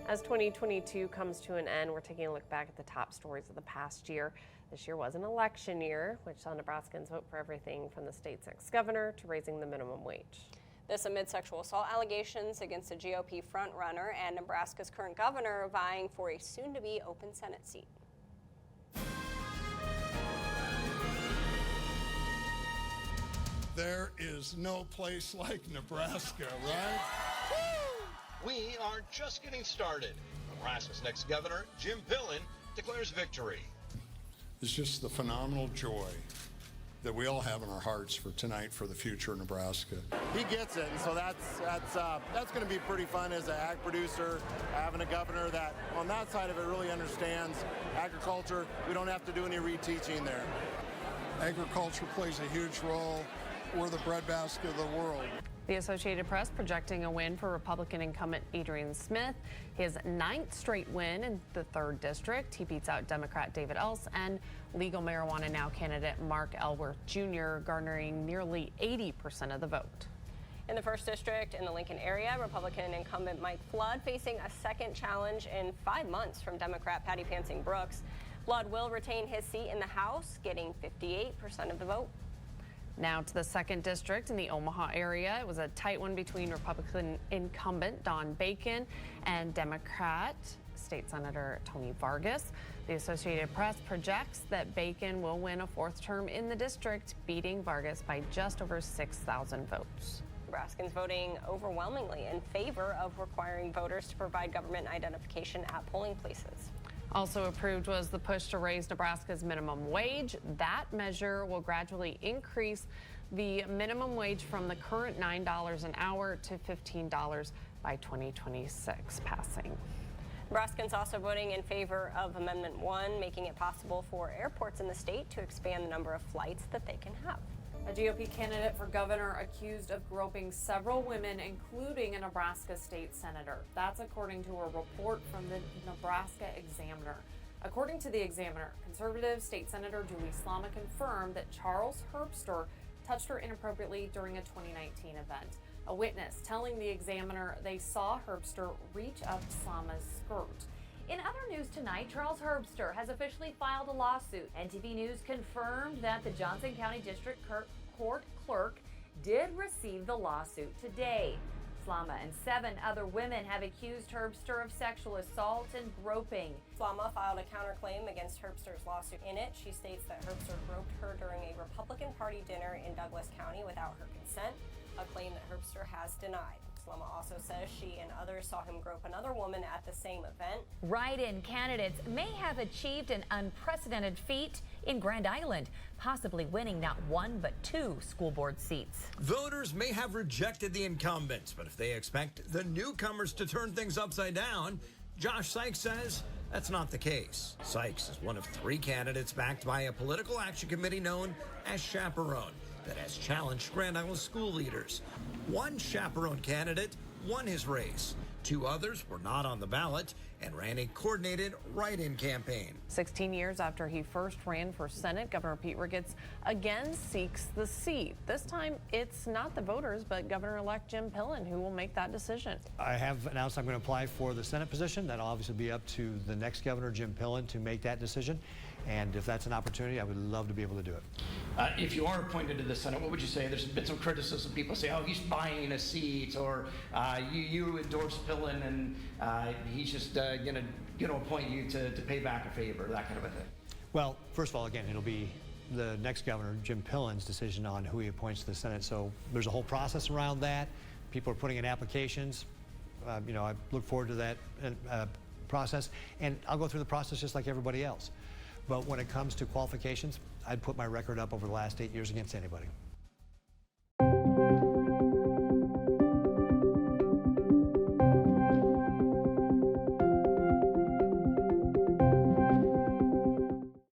As 2022 comes to an end, we're taking a look back at the top stories of the past year. This year was an election year, which saw Nebraskans vote for everything from the state's ex-governor to raising the minimum wage. This amid sexual assault allegations against a GOP frontrunner and Nebraska's current governor vying for a soon-to-be open Senate seat. There is no place like Nebraska, right? We are just getting started. Nebraska's next governor, Jim Pillen, declares victory. It's just the phenomenal joy that we all have in our hearts for tonight, for the future of Nebraska. He gets it, and so that's going to be pretty fun as an ag producer, having a governor that on that side of it really understands agriculture. We don't have to do any reteaching there. Agriculture plays a huge role. We're the breadbasket of the world. The Associated Press projecting a win for Republican incumbent Adrian Smith, his 9th straight win in the 3rd district. He beats out Democrat David Else and legal marijuana now candidate Mark Elworth Jr., garnering nearly 80% of the vote. In the 1st district in the Lincoln area, Republican incumbent Mike Flood facing a second challenge in 5 months from Democrat Patty Pansing Brooks. Flood will retain his seat in the House, getting 58% of the vote. Now to the 2nd district in the Omaha area. It was a tight one between Republican incumbent Don Bacon and Democrat State Senator Tony Vargas. The Associated Press projects that Bacon will win a 4th term in the district, beating Vargas by just over 6,000 votes. Nebraskans voting overwhelmingly in favor of requiring voters to provide government identification at polling places. Also approved was the push to raise Nebraska's minimum wage. That measure will gradually increase the minimum wage from the current $9 an hour to $15 by 2026 passing. Nebraskans also voting in favor of Amendment 1, making it possible for airports in the state to expand the number of flights that they can have. A GOP candidate for governor accused of groping several women, including a Nebraska state senator. That's according to a report from the Nebraska Examiner. According to the Examiner, conservative state senator Julie Slama confirmed that Charles Herbster touched her inappropriately during a 2019 event. A witness telling the Examiner they saw Herbster reach up Slama's skirt. In other news tonight, Charles Herbster has officially filed a lawsuit. NTV News confirmed that the Johnson County District Court clerk did receive the lawsuit today. Slama and 7 other women have accused Herbster of sexual assault and groping. Slama filed a counterclaim against Herbster's lawsuit. In it, she states that Herbster groped her during a Republican Party dinner in Douglas County without her consent, a claim that Herbster has denied. Slama also says she and others saw him grope another woman at the same event. Write-in candidates may have achieved an unprecedented feat in Grand Island, possibly winning not 1 but 2 school board seats. Voters may have rejected the incumbents, but if they expect the newcomers to turn things upside down, Josh Sykes says that's not the case. Sykes is one of 3 candidates backed by a political action committee known as Chaperone that has challenged Grand Island school leaders. One Chaperone candidate won his race. 2 others were not on the ballot and ran a coordinated write-in campaign. 16 years after he first ran for Senate, Governor Pete Ricketts again seeks the seat. This time, it's not the voters, but Governor-elect Jim Pillen who will make that decision. I have announced I'm going to apply for the Senate position. That'll obviously be up to the next governor, Jim Pillen, to make that decision. And if that's an opportunity, I would love to be able to do it. If you are appointed to the Senate, what would you say? There's been some criticism. People say, oh, he's buying a seat, or you endorse Pillen and he's just going to appoint you to pay back a favor, that kind of a thing. Well, first of all, again, it'll be the next governor, Jim Pillen's decision on who he appoints to the Senate. So there's a whole process around that. People are putting in applications. I look forward to that process, and I'll go through the process just like everybody else. But when it comes to qualifications, I'd put my record up over the last 8 years against anybody.